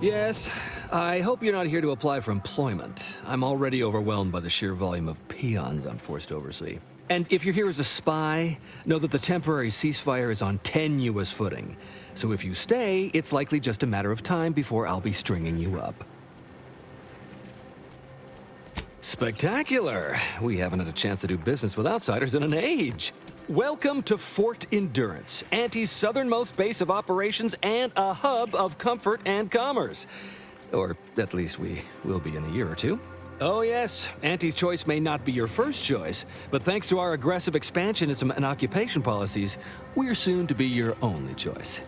Yes, I hope you're not here to apply for employment. I'm already overwhelmed by the sheer volume of peons I'm forced to oversee. And if you're here as a spy, know that the temporary ceasefire is on tenuous footing. So if you stay, it's likely just a matter of time before I'll be stringing you up. Spectacular! We haven't had a chance to do business with outsiders in an age. Welcome to Fort Endurance, Auntie's southernmost base of operations and a hub of comfort and commerce. Or at least we will be in a year or two. Oh yes, Auntie's choice may not be your first choice, but thanks to our aggressive expansionism and occupation policies, we're soon to be your only choice.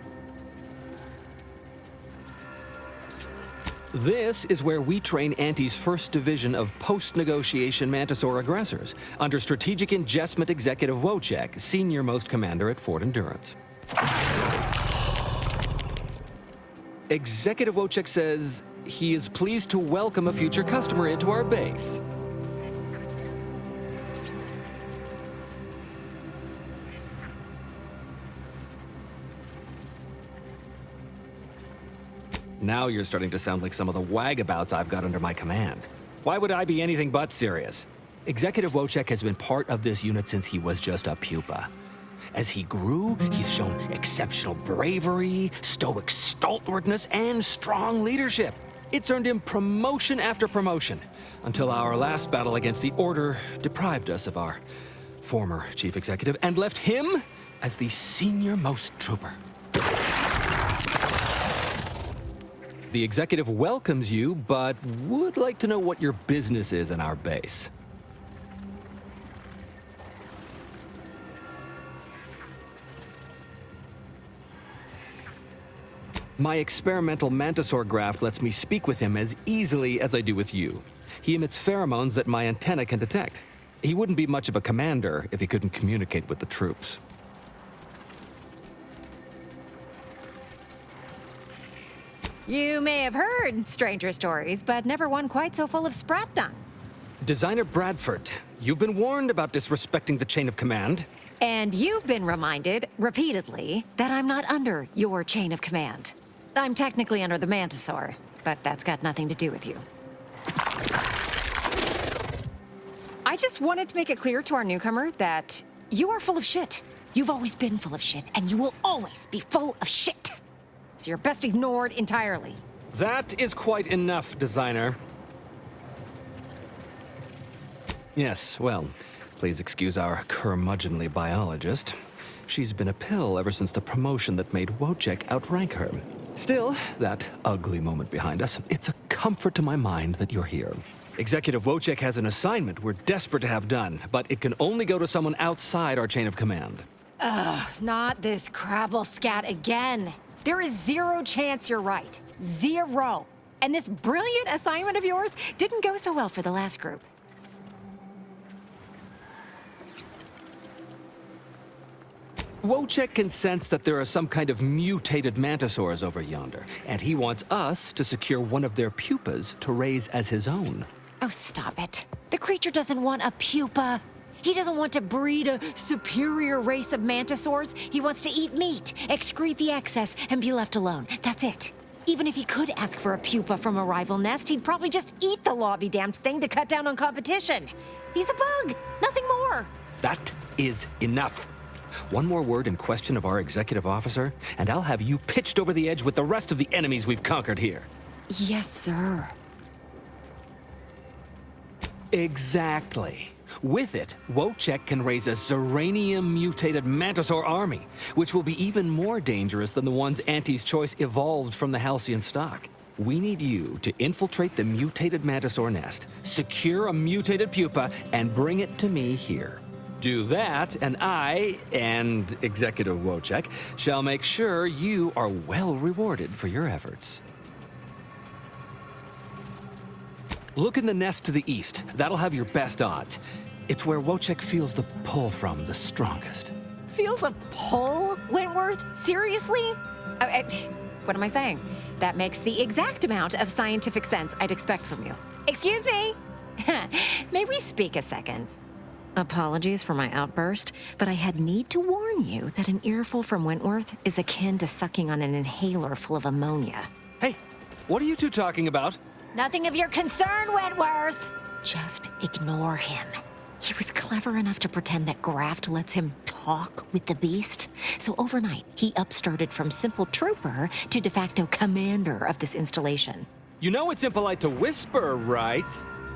This is where we train Auntie's first division of post-negotiation Mantisaur aggressors, under Strategic Ingestment Executive Wojciech, senior-most commander at Fort Endurance. Executive Wojciech says he is pleased to welcome a future customer into our base. Now you're starting to sound like some of the wagabouts I've got under my command. Why would I be anything but serious? Executive Wojciech has been part of this unit since he was just a pupa. As he grew, he's shown exceptional bravery, stoic stalwartness, and strong leadership. It's earned him promotion after promotion, until our last battle against the Order deprived us of our former chief executive and left him as the senior-most trooper. The executive welcomes you, but would like to know what your business is in our base. My experimental Mantisaur graft lets me speak with him as easily as I do with you. He emits pheromones that my antenna can detect. He wouldn't be much of a commander if he couldn't communicate with the troops. You may have heard stranger stories, but never one quite so full of spratdom. Designer Bradford, you've been warned about disrespecting the chain of command. And you've been reminded, repeatedly, that I'm not under your chain of command. I'm technically under the Mantisaur, but that's got nothing to do with you. I just wanted to make it clear to our newcomer that you are full of shit. You've always been full of shit, and you will always be full of shit. So you're best ignored entirely. That is quite enough, designer. Yes, well, please excuse our curmudgeonly biologist. She's been a pill ever since the promotion that made Wojciech outrank her. Still, that ugly moment behind us, it's a comfort to my mind that you're here. Executive Wojciech has an assignment we're desperate to have done, but it can only go to someone outside our chain of command. Ugh, not this crabble scat again. There is zero chance you're right. Zero. And this brilliant assignment of yours didn't go so well for the last group. Wojciech can sense that there are some kind of mutated mantisaurs over yonder, and he wants us to secure one of their pupas to raise as his own. Oh, stop it. The creature doesn't want a pupa. He doesn't want to breed a superior race of mantisaurs. He wants to eat meat, excrete the excess, and be left alone. That's it. Even if he could ask for a pupa from a rival nest, he'd probably just eat the law-be-damned thing to cut down on competition. He's a bug, nothing more. That is enough. One more word in question of our executive officer, and I'll have you pitched over the edge with the rest of the enemies we've conquered here. Yes, sir. Exactly. With it, Wojciech can raise a Zeranium-mutated Mantisaur army, which will be even more dangerous than the ones Auntie's Choice evolved from the Halcyon stock. We need you to infiltrate the mutated Mantisaur nest, secure a mutated pupa, and bring it to me here. Do that, and I, and Executive Wojciech, shall make sure you are well rewarded for your efforts. Look in the nest to the east. That'll have your best odds. It's where Wojciech feels the pull from the strongest. Feels a pull, Wentworth? Seriously? What am I saying? That makes the exact amount of scientific sense I'd expect from you. Excuse me? May we speak a second? Apologies for my outburst, but I had need to warn you that an earful from Wentworth is akin to sucking on an inhaler full of ammonia. Hey, What are you two talking about? Nothing of your concern, Wentworth. Just ignore him. He was clever enough to pretend that Graft lets him talk with the beast. So overnight, he upstarted from simple trooper to de facto commander of this installation. You know it's impolite to whisper, right?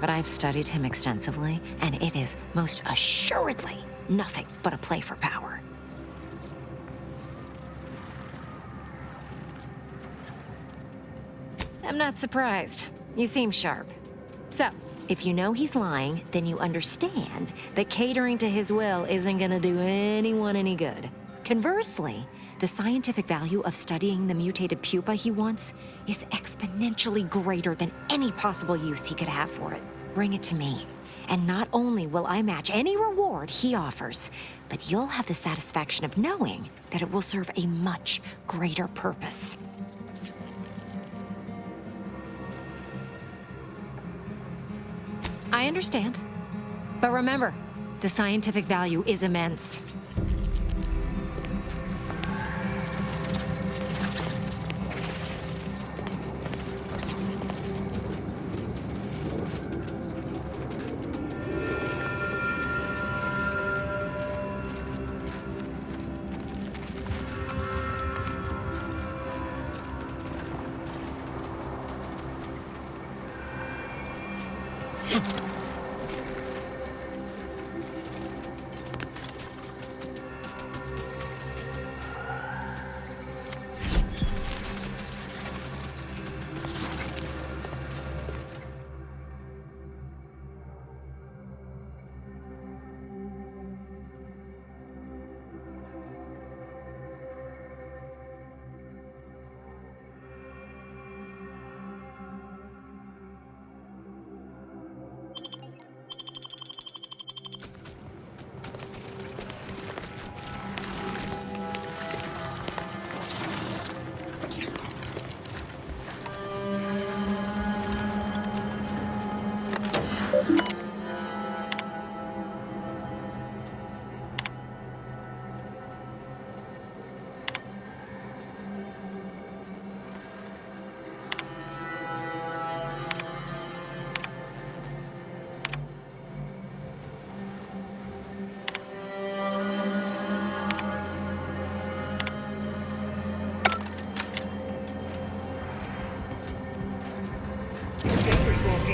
But I've studied him extensively, and it is most assuredly nothing but a play for power. I'm not surprised. You seem sharp. So, if you know he's lying, then you understand that catering to his will isn't gonna do anyone any good. Conversely, the scientific value of studying the mutated pupa he wants is exponentially greater than any possible use he could have for it. Bring it to me, and not only will I match any reward he offers, but you'll have the satisfaction of knowing that it will serve a much greater purpose. I understand. But remember, the scientific value is immense.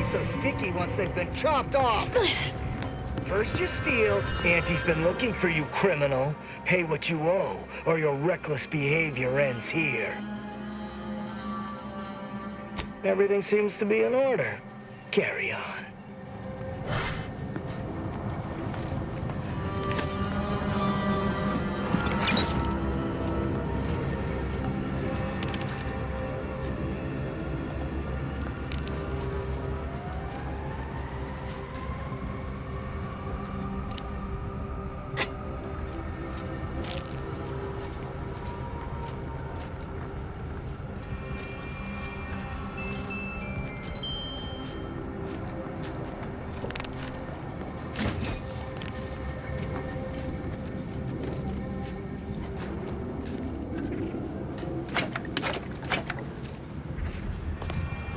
So sticky once they've been chopped off. First you steal. Auntie's been looking for you, criminal. Pay what you owe, or your reckless behavior ends here. Everything seems to be in order. Carry on.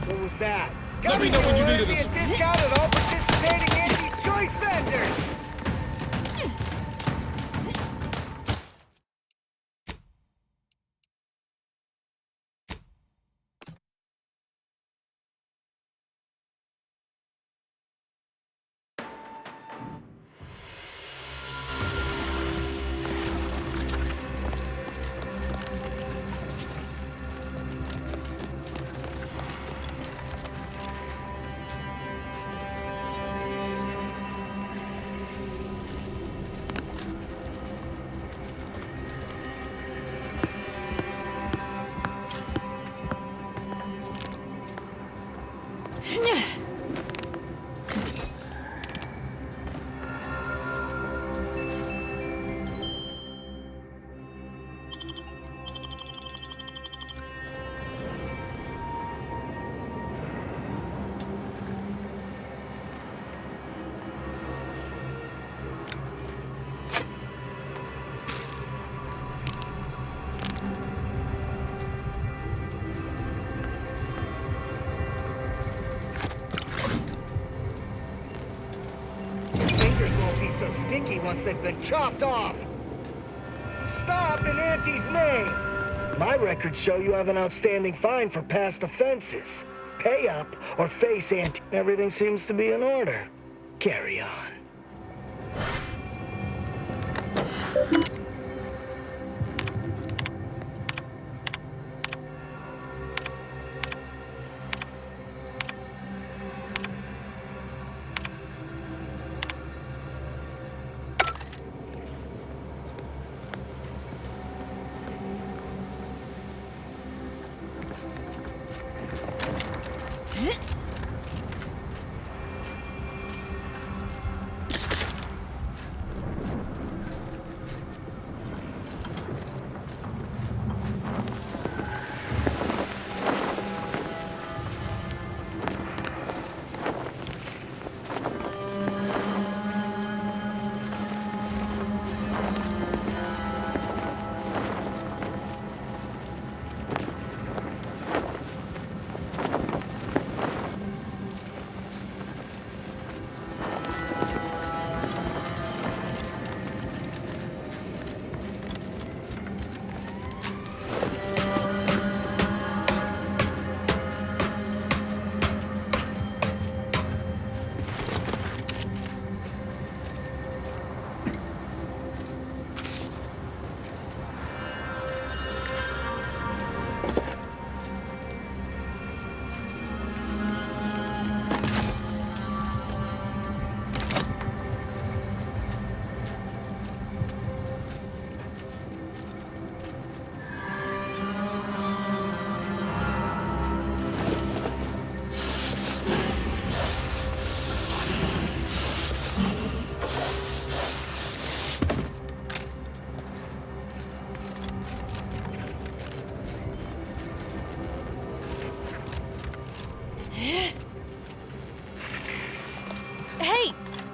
What was that? Let me know when you need a discount at all participating Angie's Choice vendors! so sticky once they've been chopped off. Stop in Auntie's name! My records show you have an outstanding fine for past offenses. Pay up or face Auntie. Everything seems to be in order. Carry on.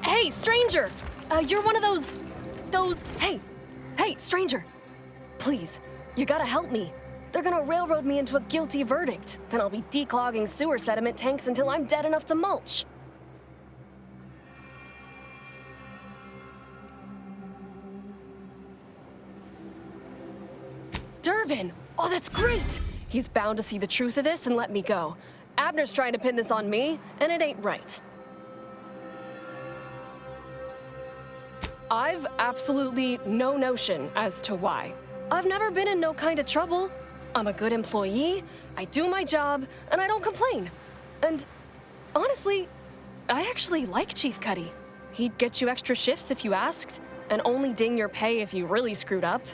Hey, stranger! You're one of those... Hey, stranger! Please, you gotta help me. They're gonna railroad me into a guilty verdict. Then I'll be declogging sewer sediment tanks until I'm dead enough to mulch. Durbin! Oh, that's great! He's bound to see the truth of this and let me go. Abner's trying to pin this on me, and it ain't right. I've absolutely no notion as to why. I've never been in no kind of trouble. I'm a good employee, I do my job, and I don't complain. And honestly, I actually like Chief Cuddy. He'd get you extra shifts if you asked, and only ding your pay if you really screwed up.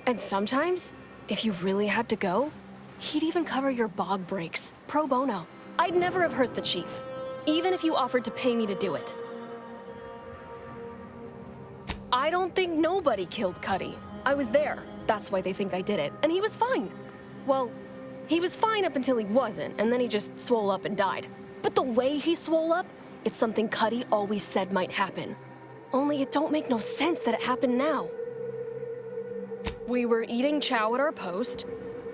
And sometimes, if you really had to go, he'd even cover your bog breaks, pro bono. I'd never have hurt the chief, even if you offered to pay me to do it. I don't think nobody killed Cuddy. I was there. That's why they think I did it. And he was fine. Well, he was fine up until he wasn't, and then he just swole up and died. But the way he swole up, it's something Cuddy always said might happen. Only it don't make no sense that it happened now. We were eating chow at our post.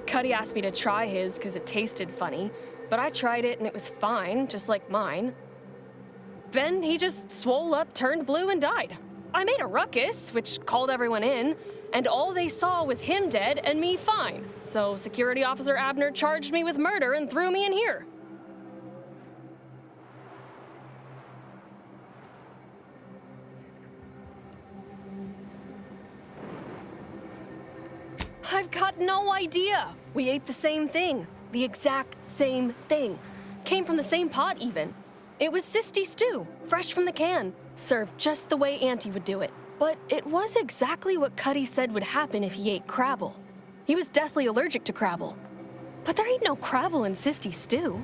Cuddy asked me to try his because it tasted funny, but I tried it and it was fine, just like mine. Then he just swole up, turned blue, and died. I made a ruckus, which called everyone in, and all they saw was him dead and me fine. So Security Officer Abner charged me with murder and threw me in here. I've got no idea. We ate the same thing. The exact same thing. Came from the same pot, even. It was sisty stew, fresh from the can, served just the way Auntie would do it. But it was exactly what Cuddy said would happen if he ate crabble. He was deathly allergic to crabble. But there ain't no crabble in sisty stew.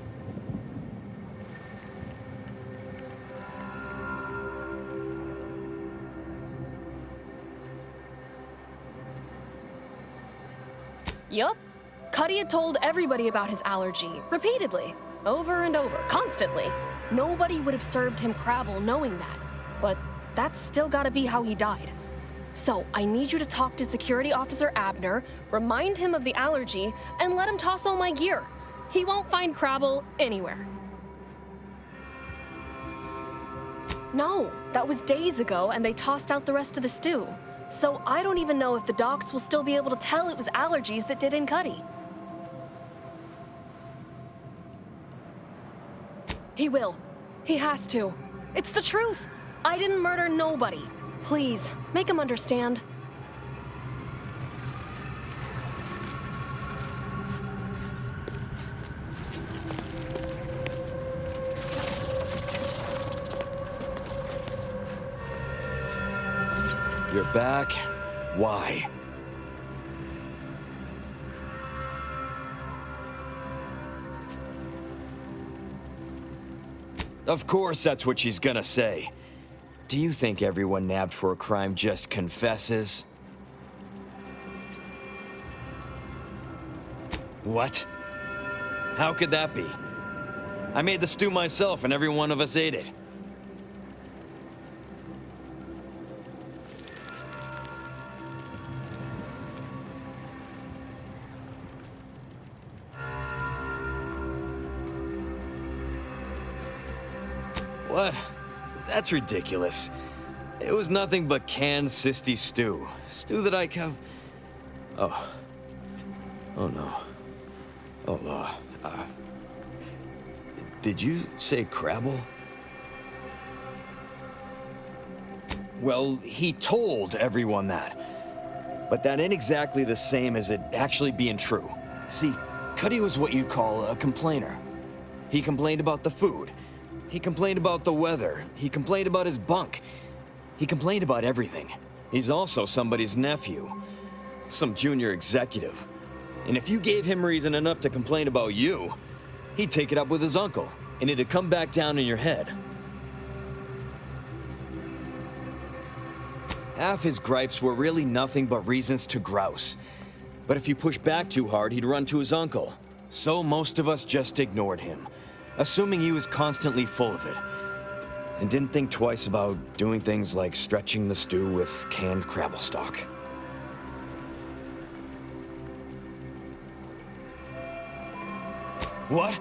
Yup. Cuddy had told everybody about his allergy, repeatedly, over and over, constantly. Nobody would have served him crabble knowing that, but that's still gotta be how he died. So I need you to talk to Security Officer Abner, remind him of the allergy, and let him toss all my gear. He won't find crabble anywhere. No, That was days ago, and they tossed out the rest of the stew. So I don't even know if the docs will still be able to tell it was allergies that did in Cuddy. He will. He has to. It's the truth. I didn't murder nobody. Please, make him understand. You're back? Why? Of course that's what she's gonna say. Do you think everyone nabbed for a crime just confesses? What? How could that be? I made the stew myself and every one of us ate it. What? That's ridiculous. It was nothing but canned cysty stew. Stew that I Oh. Oh no. Oh, did you say Crabble? Well, he told everyone that. But that ain't exactly the same as it actually being true. See, Cuddy was what you'd call a complainer. He complained about the food. He complained about the weather. He complained about his bunk. He complained about everything. He's also somebody's nephew. Some junior executive. And if you gave him reason enough to complain about you, he'd take it up with his uncle, and it'd come back down in your head. Half his gripes were really nothing but reasons to grouse. But if you push back too hard, he'd run to his uncle. So most of us just ignored him, assuming he was constantly full of it, and didn't think twice about doing things like stretching the stew with canned Crabble stock. What?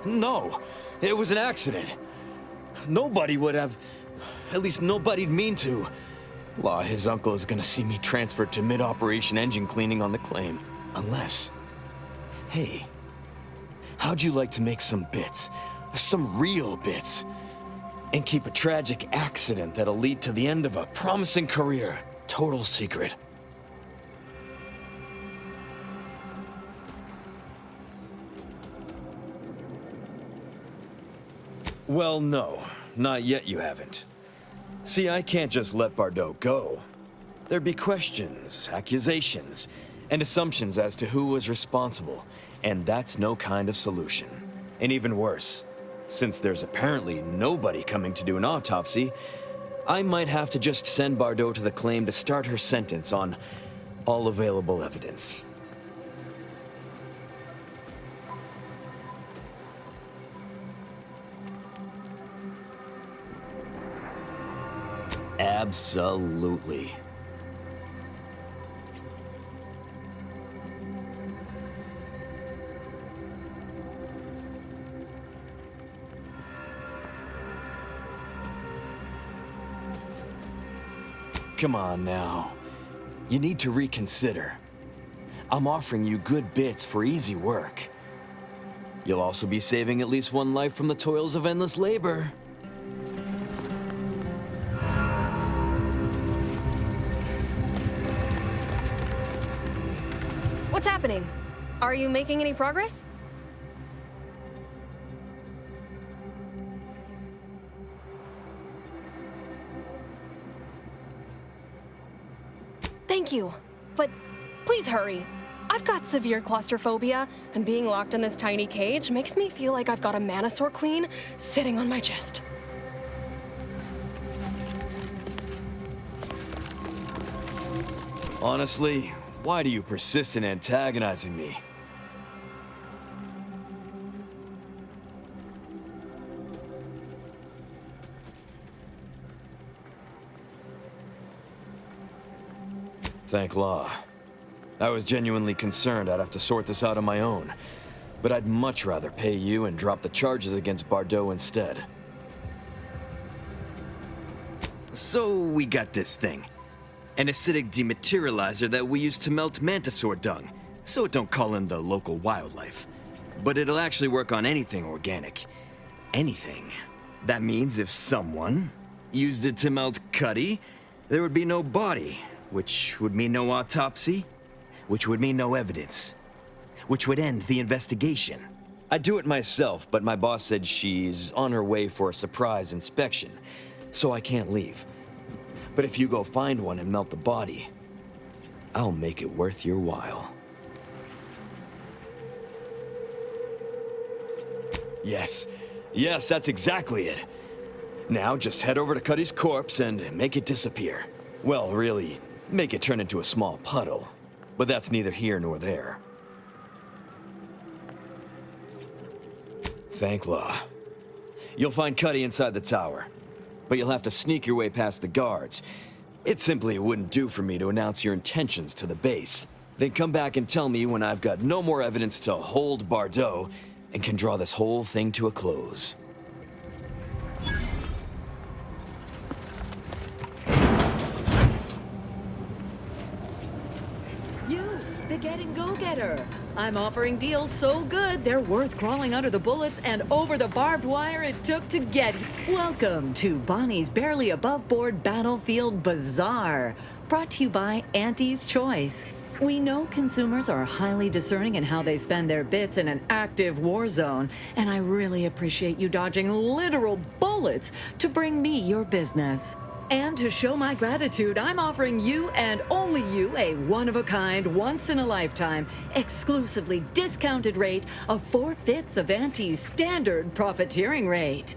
No, it was an accident. Nobody would have, at least nobody'd mean to. Law, his uncle is gonna see me transferred to mid-operation engine cleaning on the claim. Unless, hey, how'd you like to make some bits? Some real bits? And keep a tragic accident that'll lead to the end of a promising career. Total secret. Well, no. Not yet you haven't. See, I can't just let Bardot go. There'd be questions, accusations, and assumptions as to who was responsible, and that's no kind of solution. And even worse, since there's apparently nobody coming to do an autopsy, I might have to just send Bardot to the claim to start her sentence on all available evidence. Absolutely. Come on now. You need to reconsider. I'm offering you good bits for easy work. You'll also be saving at least one life from the toils of endless labor. What's happening? Are you making any progress? Thank you, but please hurry. I've got severe claustrophobia, and being locked in this tiny cage makes me feel like I've got a Manosaur queen sitting on my chest. Honestly, why do you persist in antagonizing me? Thank law. I was genuinely concerned I'd have to sort this out on my own, but I'd much rather pay you and drop the charges against Bardot instead. So we got this thing. An acidic dematerializer that we use to melt mantisaur dung, so it don't call in the local wildlife. But it'll actually work on anything organic. Anything. That means if someone used it to melt Cuddy, there would be no body, which would mean no autopsy, which would mean no evidence, which would end the investigation. I'd do it myself, but my boss said she's on her way for a surprise inspection, so I can't leave. But if you go find one and melt the body, I'll make it worth your while. Yes, that's exactly it. Now just head over to Cuddy's corpse and make it disappear. Well, really, make it turn into a small puddle. But that's neither here nor there. Thank Law. You'll find Cuddy inside the tower, but you'll have to sneak your way past the guards. It simply wouldn't do for me to announce your intentions to the base. Then come back and tell me when I've got no more evidence to hold Bardot and can draw this whole thing to a close. You, the getting go-getter. I'm offering deals so good, they're worth crawling under the bullets and over the barbed wire it took to get here. Welcome to Bonnie's Barely Above Board Battlefield Bazaar, brought to you by Auntie's Choice. We know consumers are highly discerning in how they spend their bits in an active war zone, and I really appreciate you dodging literal bullets to bring me your business. And to show my gratitude, I'm offering you and only you a one-of-a-kind, once-in-a-lifetime, exclusively discounted rate of 4/5 of Auntie's standard profiteering rate.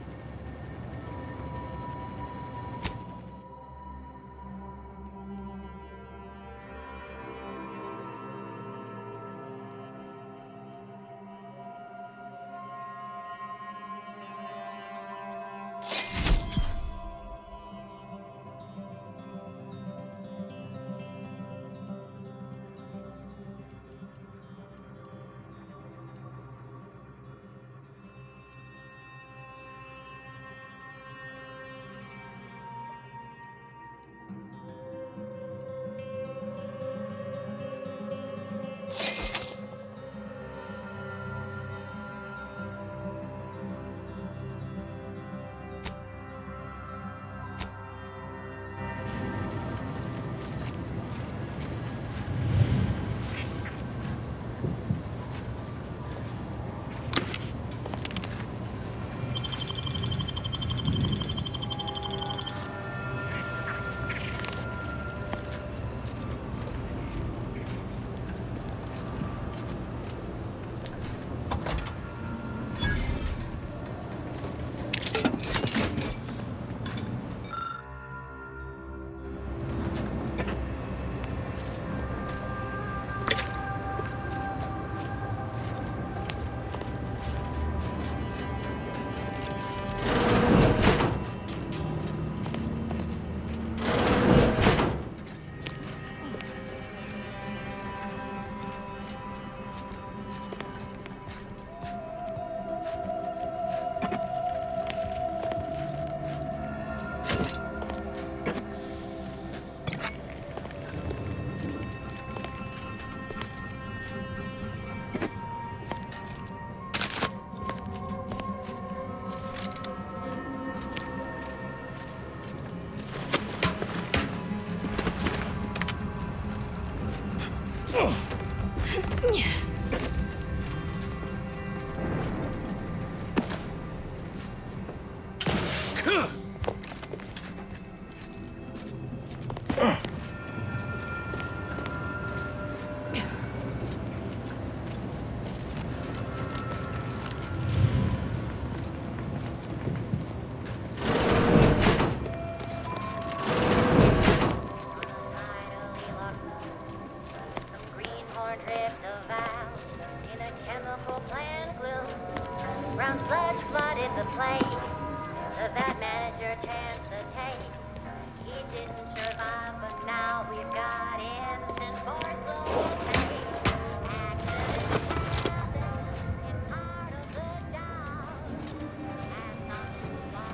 Brown sludge flooded the place. The bad manager chance to take. He didn't survive, but now we've got instant force pay. Action is part of the job. And not too far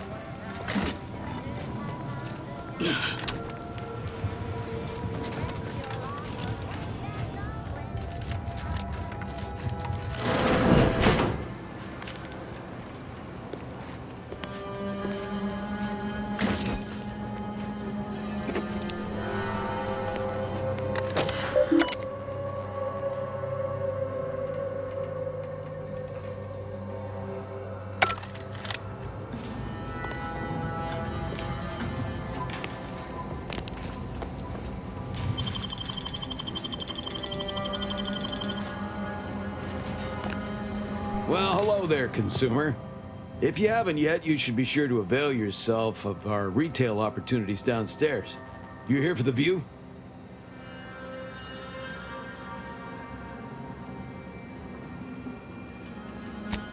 Well, hello there, consumer. If you haven't yet, you should be sure to avail yourself of our retail opportunities downstairs. You here for the view?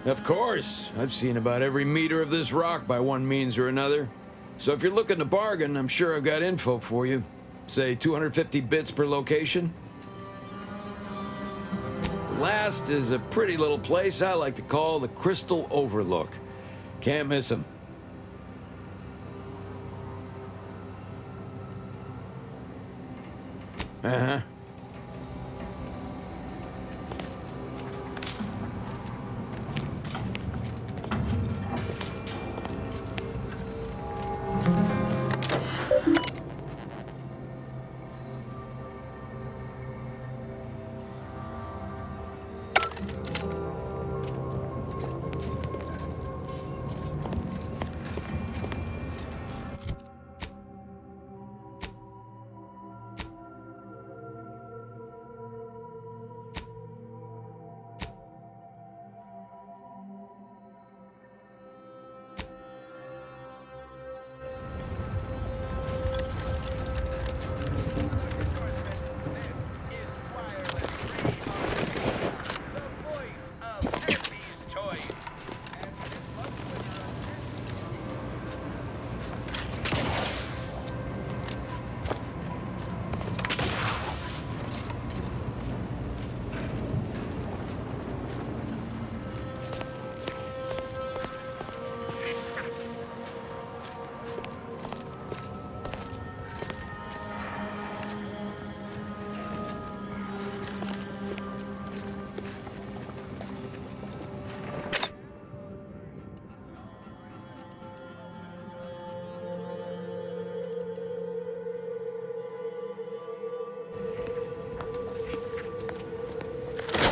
Of course. I've seen about every meter of this rock by one means or another. So if you're looking to bargain, I'm sure I've got info for you. Say 250 bits per location. Last is a pretty little place I like to call the Crystal Overlook. Can't miss 'em. Uh-huh.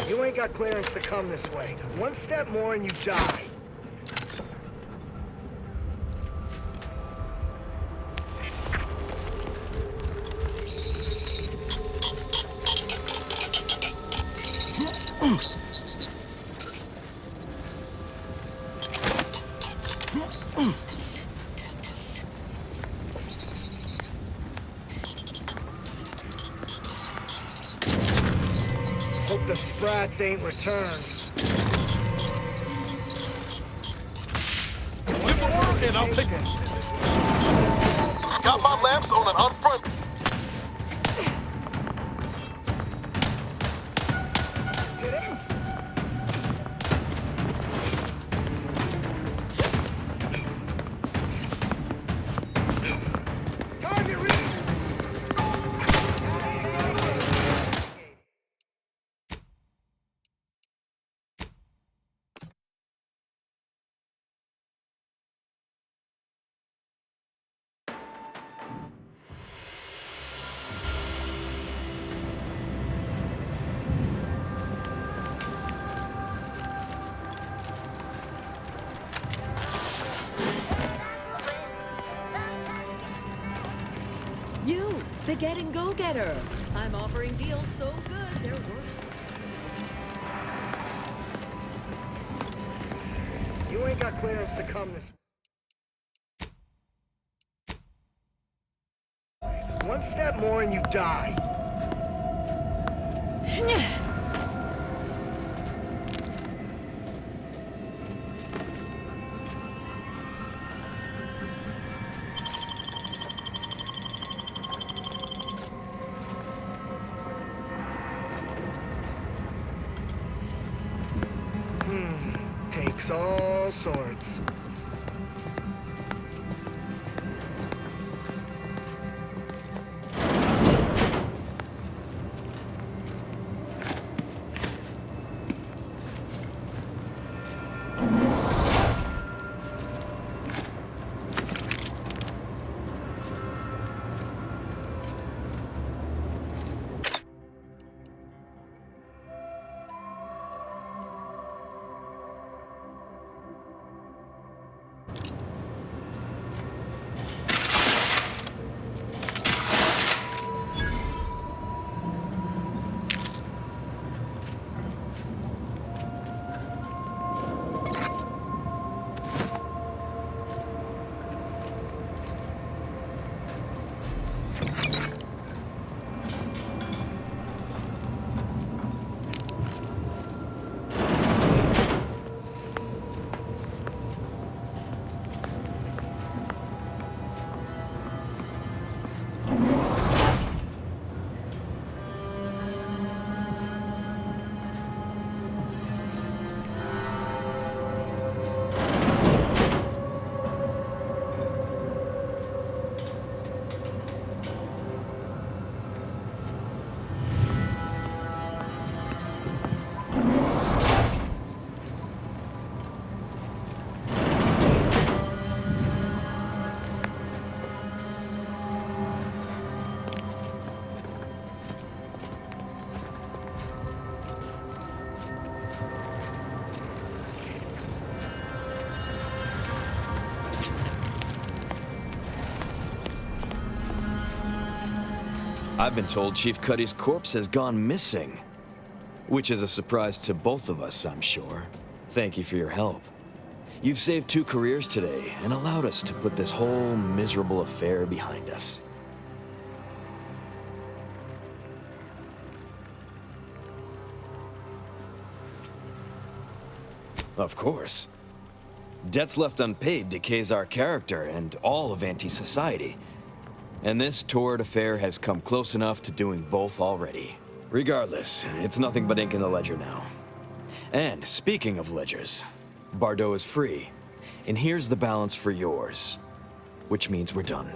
You ain't got clearance to come this way. One step more and you die. Hope the sprats ain't returned. Give the word and I'll take it. Got my lamps on an unfront. Target reached! You, the getting go-getter. I'm offering deals so good, they're worth it. You ain't got clearance to come this way. One step more and you die. Takes all sorts. I've been told Chief Cuddy's corpse has gone missing. Which is a surprise to both of us, I'm sure. Thank you for your help. You've saved 2 careers today and allowed us to put this whole miserable affair behind us. Of course. Debts left unpaid decays our character and all of anti-society. And this torrid affair has come close enough to doing both already. Regardless, it's nothing but ink in the ledger now. And speaking of ledgers, Bardot is free. And here's the balance for yours. Which means we're done.